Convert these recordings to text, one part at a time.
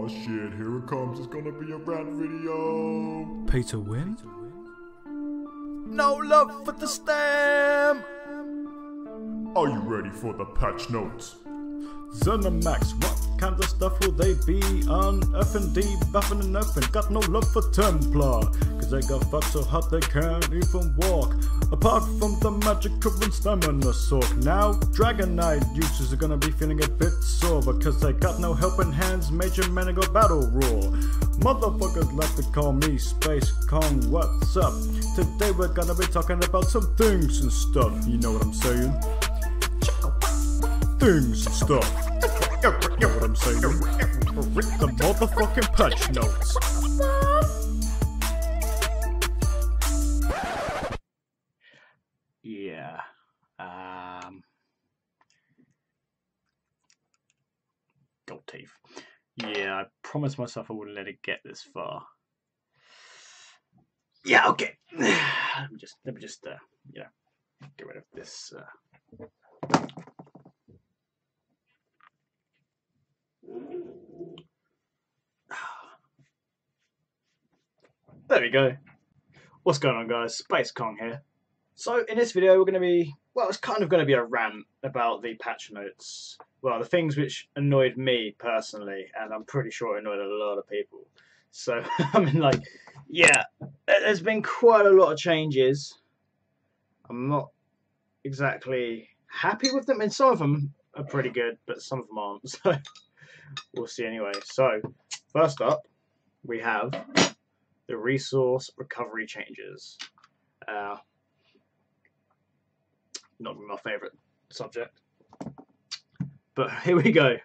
Oh shit, here it comes, it's gonna be a rant video. Pay to win? No love for the stem! Are you ready for the patch notes? Zenimax, what kind of stuff will they be? Unearthing, debuffing and nerfing. Got no love for Templar, cause they got fucked so hot they can't even walk. Apart from the magic and stamina soak. Now Dragon Knight users are gonna be feeling a bit sore, because they got no helping hands, major mana go battle roar. Motherfuckers like to call me SpaceKong, what's up? Today we're gonna be talking about some things and stuff, you know what I'm saying? Things and stuff. You know what I'm saying? The motherfucking patch notes. Yeah. Gold teeth. Yeah, I promised myself I wouldn't let it get this far. Yeah, okay. Let me just you know, get rid of this. There we go. What's going on, guys? SpaceKong here. So in this video we're going to be, well, it's kind of going to be a rant about the patch notes. Well, the things which annoyed me personally, and I'm pretty sure it annoyed a lot of people. So, I mean, like, yeah, there's been quite a lot of changes. I'm not exactly happy with them, and some of them are pretty good, but some of them aren't, so we'll see anyway. So, first up, we have the resource recovery changes. Not my favourite subject, but here we go.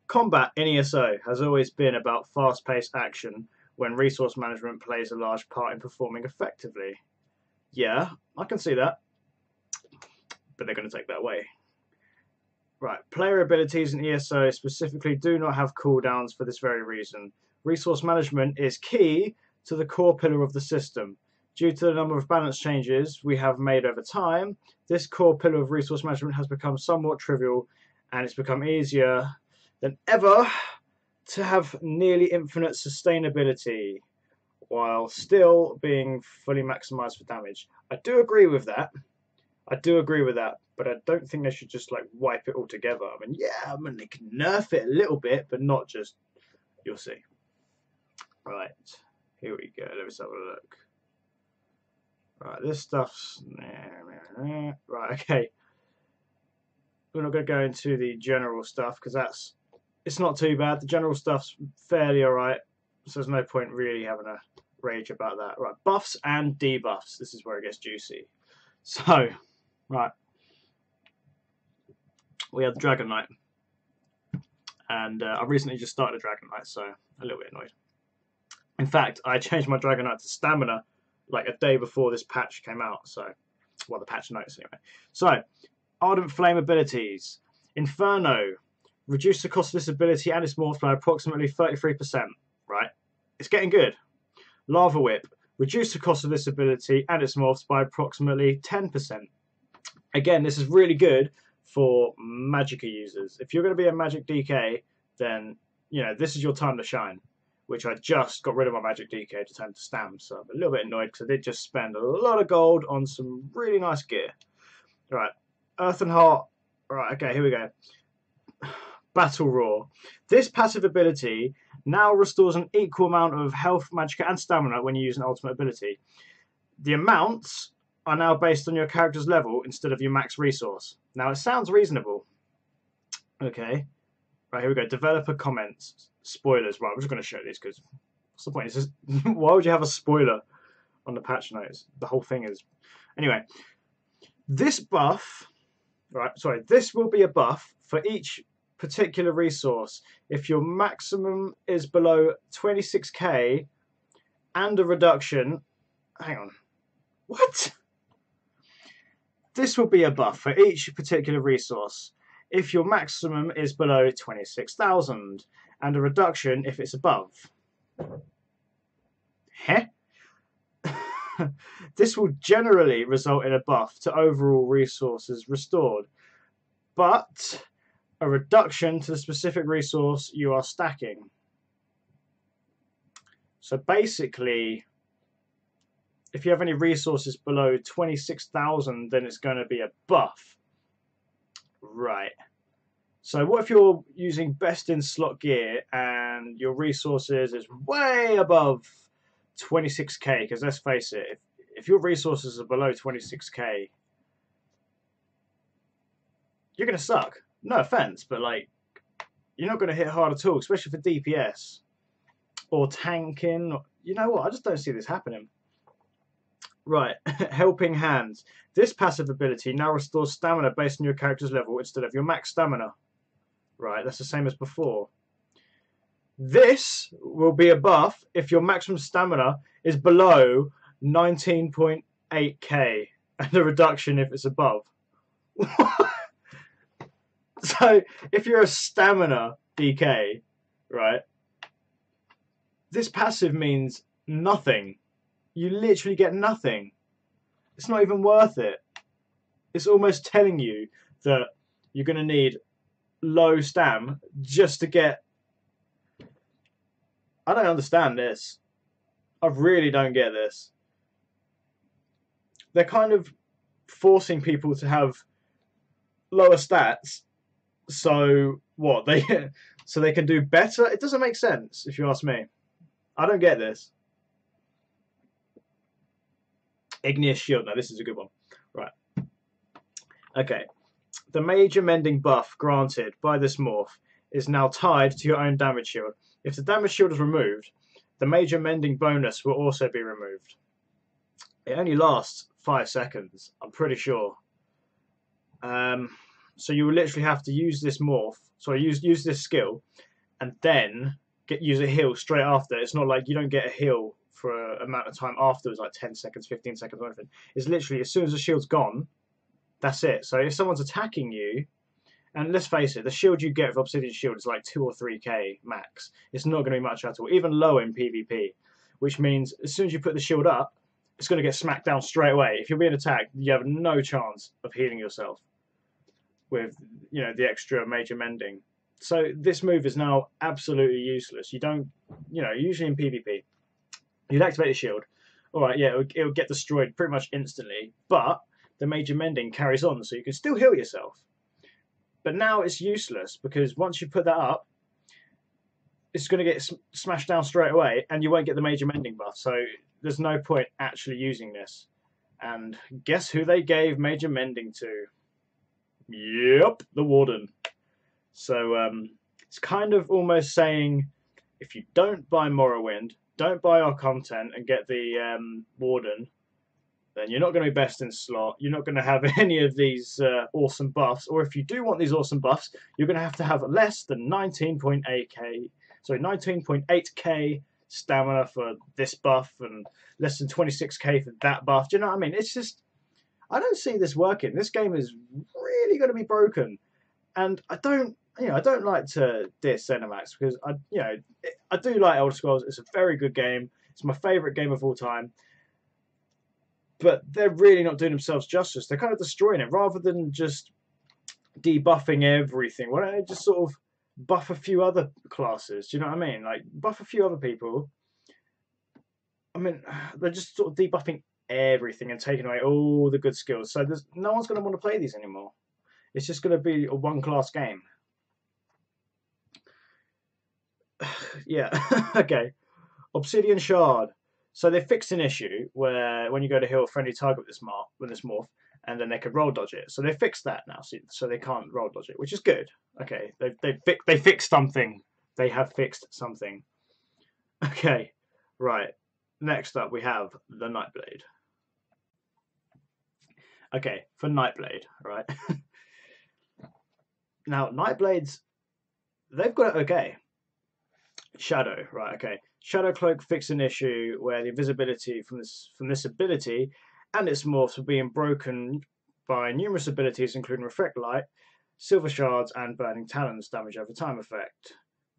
Combat in ESO has always been about fast-paced action when resource management plays a large part in performing effectively. Yeah, I can see that, but they're going to take that away. Right, player abilities in ESO specifically do not have cooldowns for this very reason. Resource management is key to the core pillar of the system. Due to the number of balance changes we have made over time, this core pillar of resource management has become somewhat trivial, and it's become easier than ever to have nearly infinite sustainability while still being fully maximized for damage. I do agree with that. But I don't think they should just like wipe it all together. I mean, yeah, I mean, they can nerf it a little bit, but not just, you'll see. Right, here we go, let's have a look. Right, this stuff's... Right, okay. We're not going to go into the general stuff, because it's not too bad. The general stuff's fairly alright, so there's no point really having a rage about that. Right, buffs and debuffs. This is where it gets juicy. So, right. We have the Dragon Knight. And I recently just started a Dragon Knight, so a little bit annoyed. In fact, I changed my Dragon Knight to Stamina like a day before this patch came out. So, well, the patch notes anyway. So, Ardent Flame abilities. Inferno. Reduce the cost of this ability and its morph by approximately 33%. Right? It's getting good. Lava Whip. Reduce the cost of this ability and its morphs by approximately 10%. Again, this is really good for Magicka users. If you're going to be a Magic DK, then, you know, this is your time to shine. Which I just got rid of my Magic DK to turn to Stam, so I'm a little bit annoyed because I did just spend a lot of gold on some really nice gear. Right, Earth and Heart. Right, okay, here we go. Battle Roar. This passive ability now restores an equal amount of health, magicka, and stamina when you use an ultimate ability. The amounts are now based on your character's level instead of your max resource. Now, it sounds reasonable. Okay. Right, here we go. Developer comments. Spoilers. Right, I'm just going to show these because what's the point? It's just, why would you have a spoiler on the patch notes? The whole thing is... Anyway, this buff... Right, sorry. This will be a buff for each particular resource if your maximum is below 26k and a reduction... Hang on. What? This will be a buff for each particular resource if your maximum is below 26,000 and a reduction if it's above. Heh? This will generally result in a buff to overall resources restored, but a reduction to the specific resource you are stacking. So basically, if you have any resources below 26,000, then it's going to be a buff. Right. So what if you're using best in slot gear and your resources is way above 26k? Because let's face it, if your resources are below 26k, you're going to suck. No offense, but like, you're not going to hit hard at all, especially for DPS or tanking. You know what? I just don't see this happening. Right, Helping Hands. This passive ability now restores stamina based on your character's level instead of your max stamina. Right, that's the same as before. This will be a buff if your maximum stamina is below 19.8k, and a reduction if it's above. So, if you're a stamina DK, right, this passive means nothing. You literally get nothing. It's not even worth it. It's almost telling you that you're going to need low stam just to get... I don't understand this. I really don't get this. They're kind of forcing people to have lower stats. So what? So they can do better? It doesn't make sense, if you ask me. I don't get this. Igneous Shield. Now, this is a good one. Right. Okay. The major mending buff granted by this morph is now tied to your own damage shield. If the damage shield is removed, the major mending bonus will also be removed. It only lasts 5 seconds, I'm pretty sure. So you will literally have to use this morph, use this skill, and then use a heal straight after. It's not like you don't get a heal for an amount of time afterwards, like 10 seconds, 15 seconds, or anything. It's literally as soon as the shield's gone, that's it. So if someone's attacking you, and let's face it, the shield you get with Obsidian Shield is like 2 or 3k max. It's not going to be much at all, even low in PvP, which means as soon as you put the shield up, it's going to get smacked down straight away. If you're being attacked, you have no chance of healing yourself with, you know, the extra major mending. So this move is now absolutely useless. You don't, you know, usually in PvP, you'd activate the shield. All right, yeah, it'll get destroyed pretty much instantly, but the major mending carries on, so you can still heal yourself. But now it's useless, because once you put that up, it's going to get smashed down straight away, and you won't get the major mending buff, so there's no point actually using this. And guess who they gave major mending to? Yep, the Warden. So it's kind of almost saying, if you don't buy Morrowind, don't buy our content and get the Warden, then you're not going to be best in slot. You're not going to have any of these awesome buffs. Or if you do want these awesome buffs, you're going to have less than 19.8k stamina for this buff and less than 26k for that buff. Do you know what I mean? It's just, I don't see this working. This game is really going to be broken, and I don't like to diss Zenimax, because I do like Elder Scrolls. It's a very good game. It's my favourite game of all time. But they're really not doing themselves justice. They're kind of destroying it, rather than just debuffing everything. Why don't they just sort of buff a few other classes? Do you know what I mean? Like, buff a few other people. I mean, they're just sort of debuffing everything and taking away all the good skills. So no one's going to want to play these anymore. It's just going to be a one-class game. Yeah, okay. Obsidian Shard. So they fixed an issue where when you go to heal a friendly target with this morph, and then they could roll dodge it. So they fixed that now, so they can't roll dodge it, which is good. Okay, they fixed something. They have fixed something. Okay, right. Next up, we have the Nightblade. Okay, for Nightblade, right? Now, Nightblades, they've got it okay. Shadow, right? Okay, Shadow Cloak fixed an issue where the invisibility from this ability and its morphs were being broken by numerous abilities, including Reflect Light, Silver Shards, and Burning Talons damage over time effect.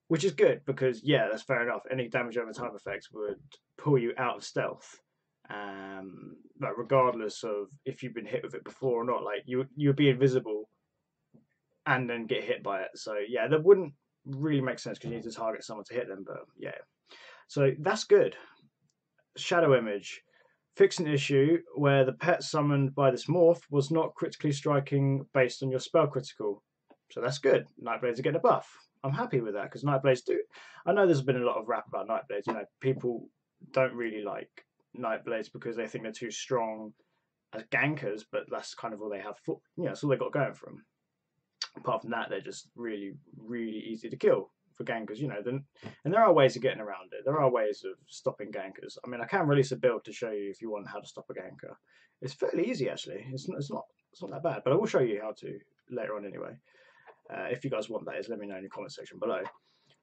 Which is good, because, yeah, that's fair enough. Any damage over time effects would pull you out of stealth. Like, regardless of if you've been hit with it before or not. Like, you would be invisible and then get hit by it. So, yeah, that wouldn't really make sense, because you need to target someone to hit them. But, yeah. So that's good. Shadow Image. Fix an issue where the pet summoned by this morph was not critically striking based on your spell critical. So that's good. Nightblades are getting a buff. I'm happy with that because Nightblades do. I know there's been a lot of rap about Nightblades. You know, people don't really like Nightblades because they think they're too strong as gankers, but that's kind of all they have. That's all they got going for them. Apart from that, they're just really, really easy to kill for gankers. And there are ways of getting around it. There are ways of stopping gankers. I mean, I can release a build to show you if you want how to stop a ganker. It's fairly easy actually. It's not that bad, but I will show you how to later on anyway. If you guys want that, let me know in the comment section below.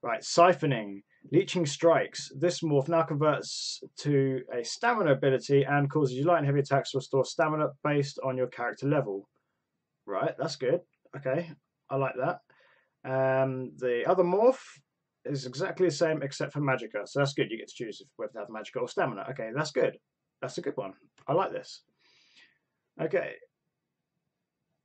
Right, Siphoning. Leeching strikes. This morph now converts to a stamina ability and causes you light and heavy attacks to restore stamina based on your character level. Right, that's good. Okay, I like that. The other morph is exactly the same except for Magicka, so that's good. You get to choose whether to have Magicka or Stamina. Okay, that's good. That's a good one. I like this. Okay.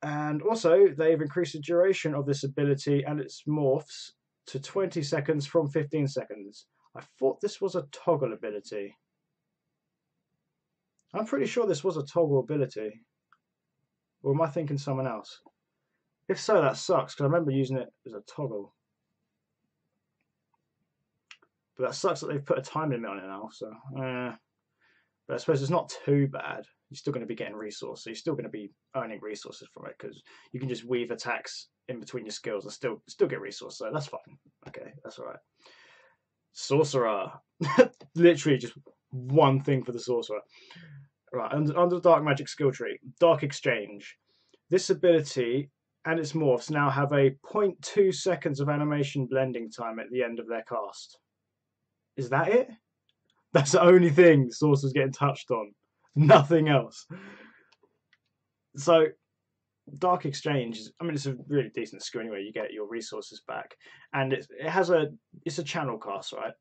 And also, they've increased the duration of this ability and its morphs to 20 seconds from 15 seconds. I thought this was a toggle ability. I'm pretty sure this was a toggle ability. Or am I thinking someone else? If so, that sucks, because I remember using it as a toggle. But that sucks that they've put a time limit on it now, so... But I suppose it's not too bad. You're still going to be getting resources. You're still going to be earning resources from it, because you can just weave attacks in between your skills and still get resources, so that's fine. Okay, that's alright. Sorcerer. Literally just one thing for the Sorcerer. Right, under the Dark Magic skill tree, Dark Exchange. This ability and its morphs now have a 0.2 seconds of animation blending time at the end of their cast. Is that it? That's the only thing Sorcerer's getting touched on. Nothing else. So, Dark Exchange, it's a really decent skill anyway. You get your resources back. And it's a channel cast, right?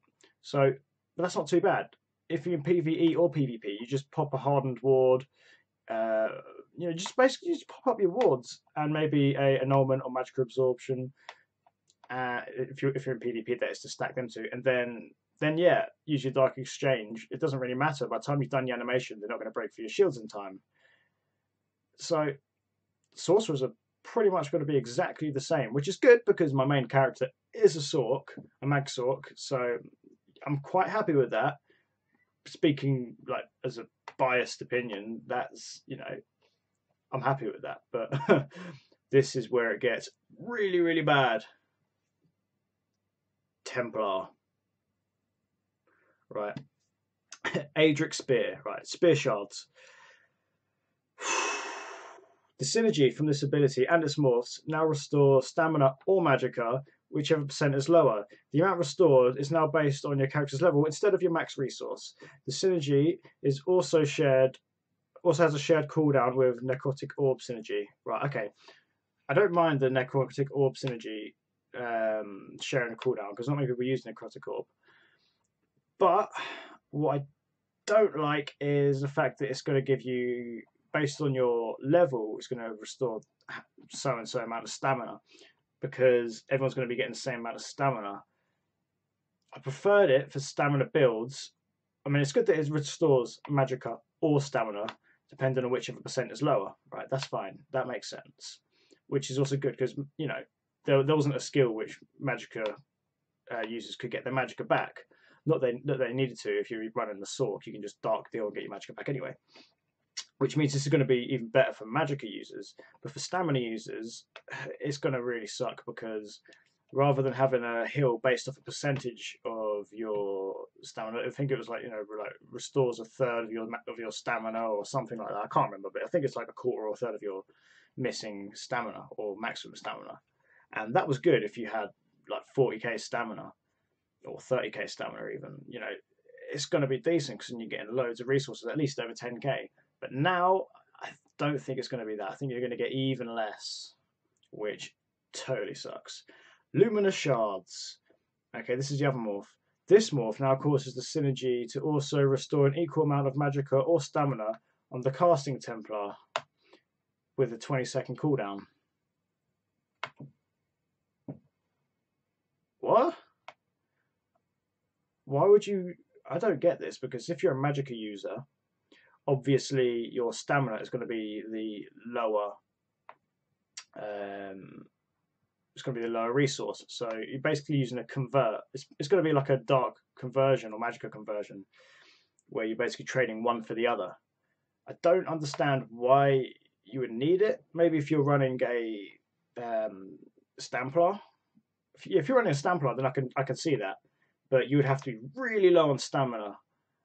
So, but that's not too bad. If you're in PvE or PvP, you just pop a hardened ward. Just pop up your wards and maybe a annulment or magic absorption. If you're in PvP, that is to stack them to, and then yeah, use your Dark Exchange. It doesn't really matter. By the time you've done the animation, they're not going to break through your shields in time. So, Sorcerers are pretty much going to be exactly the same, which is good because my main character is a Mag Sorc, so I'm quite happy with that. Speaking like as a biased opinion, that's I'm happy with that, but this is where it gets really, really bad. Templar. Right. Adric Spear. Right. Spear Shards. The synergy from this ability and its morphs now restore stamina or magicka, whichever percent is lower. The amount restored is now based on your character's level instead of your max resource. The synergy is also has a shared cooldown with Necrotic Orb synergy. Right, okay. I don't mind the Necrotic Orb synergy sharing a cooldown because not many people use Necrotic Orb. But what I don't like is the fact that it's going to give you, based on your level, it's going to restore so and so amount of stamina because everyone's going to be getting the same amount of stamina. I preferred it for stamina builds. It's good that it restores magicka or stamina depending on whichever percent is lower. Right, that's fine. That makes sense. Which is also good because there wasn't a skill which magicka users could get their magicka back. Not that they needed to. If you're running the Sorc, you can just Dark Deal and get your magicka back anyway. Which means this is going to be even better for magicka users. But for stamina users, it's going to really suck because rather than having a heal based off a percentage of your stamina, I think it was like restores a third of your stamina or something like that. I can't remember, but I think it's like a quarter or a third of your missing stamina or maximum stamina. And that was good if you had like 40k stamina. Or 30k stamina even, it's going to be decent because you're getting loads of resources, at least over 10k. But now, I don't think it's going to be that. I think you're going to get even less, which totally sucks. Luminous Shards. Okay, this is the other morph. This morph now causes the synergy to also restore an equal amount of magicka or stamina on the casting Templar with a 20-second cooldown. What? Why would you? I don't get this, because if you're a Magicka user, obviously your stamina is going to be the lower. It's going to be the lower resource. So you're basically using a convert. It's going to be like a dark conversion or Magicka conversion, where you're basically trading one for the other. I don't understand why you would need it. Maybe if you're running a Stamplar. If you're running a Stamplar, then I can see that. But you would have to be really low on stamina,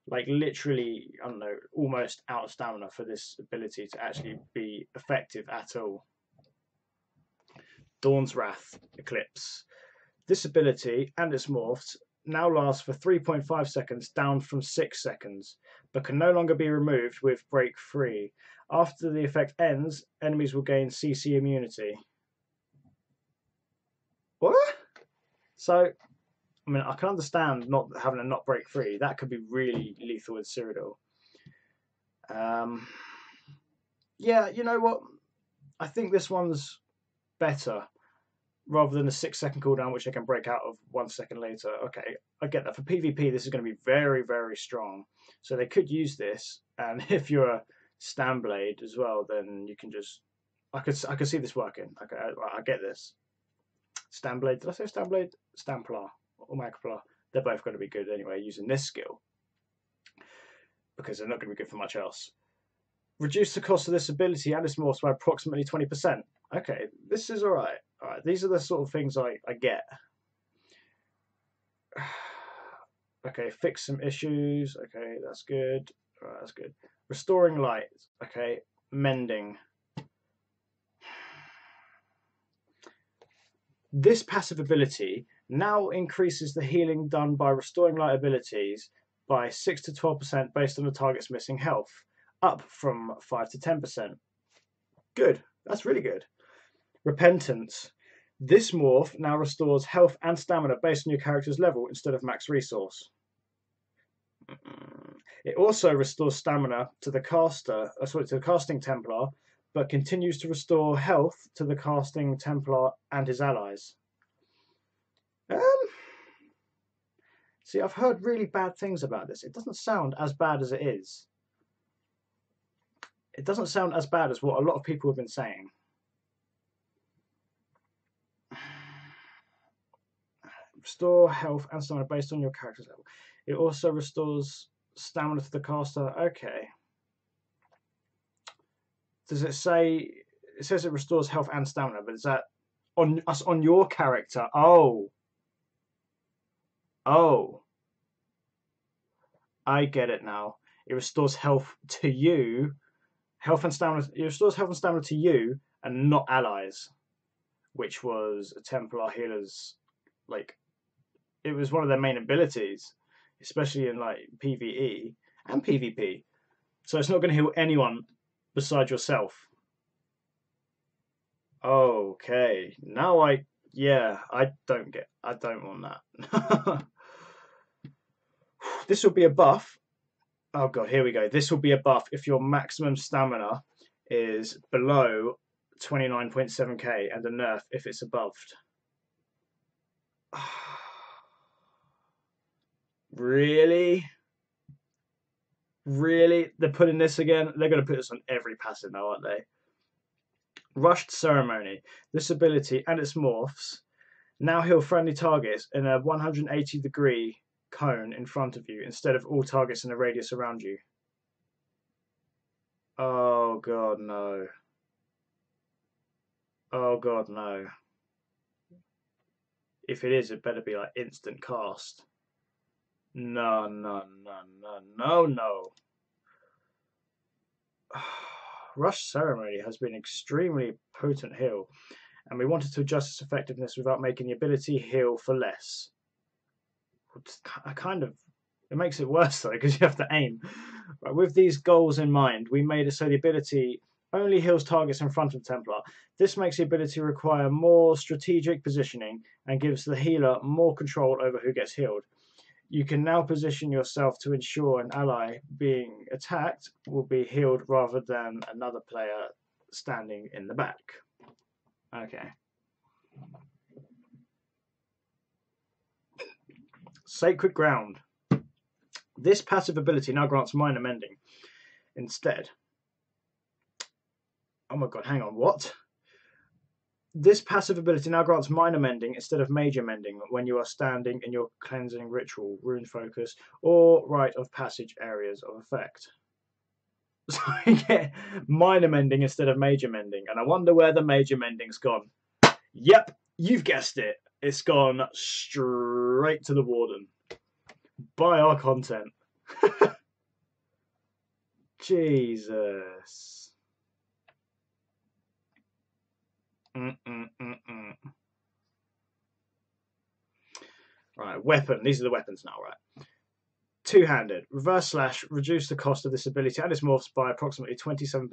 like literally, I don't know, almost out of stamina for this ability to actually be effective at all. Dawn's Wrath Eclipse. This ability and its morphs now lasts for 3.5 seconds, down from 6 seconds, but can no longer be removed with Break Free. After the effect ends, enemies will gain CC immunity. What? So, I mean, I can understand not having a not break free. That could be really lethal with Cyrodiil. Yeah, you know what? I think this one's better rather than the 6-second cooldown, which I can break out of 1 second later. Okay, I get that. For PvP, this is going to be very, very strong. So they could use this, and if you're a Stanblade as well, then you can just... I could see this working. Okay, I get this. Stanblade, did I say Stanblade? Stamplar or Magplar. They're both going to be good anyway using this skill, because they're not going to be good for much else. Reduce the cost of this ability and its morphs by approximately 20%. Okay, this is alright. Alright, these are the sort of things I get. Okay, fix some issues. Okay, that's good. Alright, that's good. Restoring light. Okay, mending. This passive ability now increases the healing done by restoring light abilities by 6 to 12% based on the target's missing health, up from 5 to 10%. Good, that's really good. Repentance. This morph now restores health and stamina based on your character's level instead of max resource. It also restores stamina to the casting Templar, but continues to restore health to the casting Templar and his allies. See, I've heard really bad things about this. It doesn't sound as bad as it is. It doesn't sound as bad as what a lot of people have been saying. Restore health and stamina based on your character's level. It also restores stamina to the caster. Okay. Does it say... It says it restores health and stamina, but is that on your character? Oh. Oh. I get it now. It restores health to you. Health and stamina. It restores health and stamina to you and not allies. Which was a Templar healer's, like, it was one of their main abilities, especially in like PvE and PvP. So it's not going to heal anyone besides yourself. Okay, now I don't want that. This will be a buff. Oh god, here we go. This will be a buff if your maximum stamina is below 29.7k, and a nerf if it's above. Really? Really? They're putting this again? They're going to put this on every passive now, aren't they? Rushed Ceremony. This ability and its morphs now heal friendly targets in a 180-degree cone in front of you instead of all targets in a radius around you. Oh god, no. Oh god, no. If it is, it better be like instant cast. No, no, no, no, no, no. Rush Ceremony has been extremely potent heal, and we wanted to adjust its effectiveness without making the ability heal for less. It makes it worse though, because you have to aim. Right, with these goals in mind, we made it so the ability only heals targets in front of Templar. This makes the ability require more strategic positioning and gives the healer more control over who gets healed. You can now position yourself to ensure an ally being attacked will be healed rather than another player standing in the back. Okay. Sacred Ground. This passive ability now grants minor mending instead. Oh my god, hang on, what? This passive ability now grants minor mending instead of major mending when you are standing in your cleansing ritual, rune focus, or rite of passage areas of effect. So you get minor mending instead of major mending, and I wonder where the major mending's gone. Yep, you've guessed it. It's gone straight to the warden. Buy our content. Jesus. Right, weapon. These are the weapons now, right? Two-handed. Reverse slash. Reduce the cost of this ability and its morphs by approximately 27%.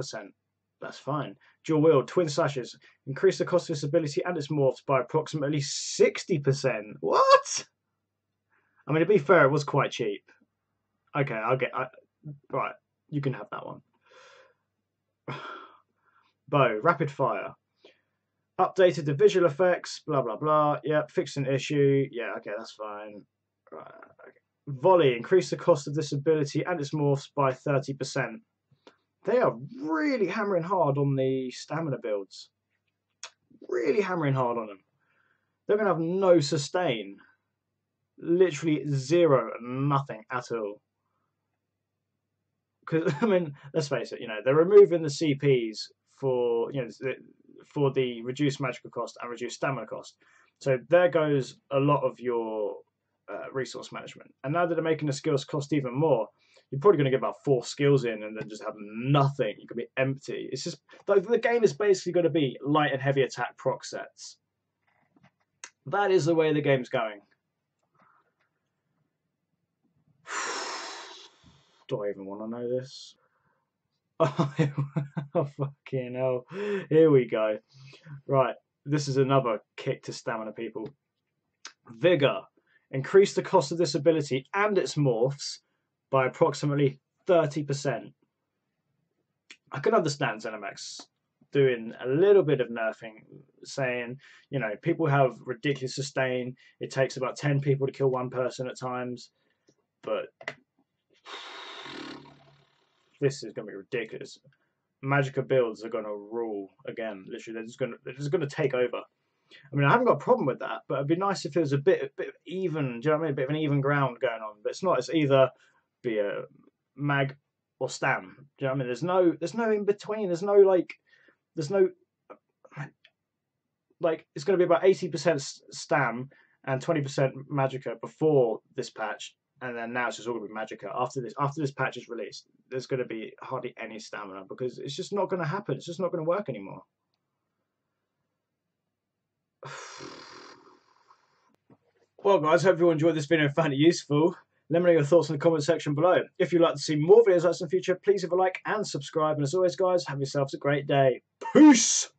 That's fine. Dual wield. Twin slashes. Increase the cost of this ability and its morphs by approximately 60%. What? I mean, to be fair, it was quite cheap. Okay, right, you can have that one. Bow. Rapid fire. Updated the visual effects, blah, blah, blah. Yep, fixed an issue. Yeah, okay, that's fine. Right, okay. Volley. Increase the cost of this ability and its morphs by 30%. They are really hammering hard on the stamina builds. Really hammering hard on them. They're going to have no sustain. Literally zero, nothing at all. Because, I mean, let's face it, they're removing the CPs for, for the reduced magical cost and reduced stamina cost. So there goes a lot of your resource management. And now that they're making the skills cost even more, you're probably going to get about 4 skills in and then just have nothing. You can be empty. It's just, the game is basically going to be light and heavy attack proc sets. That is the way the game's going. Do I even want to know this? Oh, fucking hell. Here we go. Right, this is another kick to stamina, people. Vigor. Increase the cost of this ability and its morphs by approximately 30%. I can understand ZeniMax doing a little bit of nerfing, saying, people have ridiculous sustain. It takes about 10 people to kill one person at times. But this is going to be ridiculous. Magicka builds are going to rule again. Literally, they're just going to take over. I mean, I haven't got a problem with that, but it'd be nice if there was a bit even. Do you know what I mean? A bit of an even ground going on. But it's not. It's either be a mag or stam. Do you know what I mean? There's no in between. There's no it's going to be about 80% stam and 20% magicka before this patch. And then now it's just all going to be magicka. After this patch is released, there's going to be hardly any stamina because it's just not going to happen. It's just not going to work anymore. Well, guys, hope you enjoyed this video and found it useful. Let me know your thoughts in the comment section below. If you'd like to see more videos like this in the future, please leave a like and subscribe. And as always, guys, have yourselves a great day. Peace!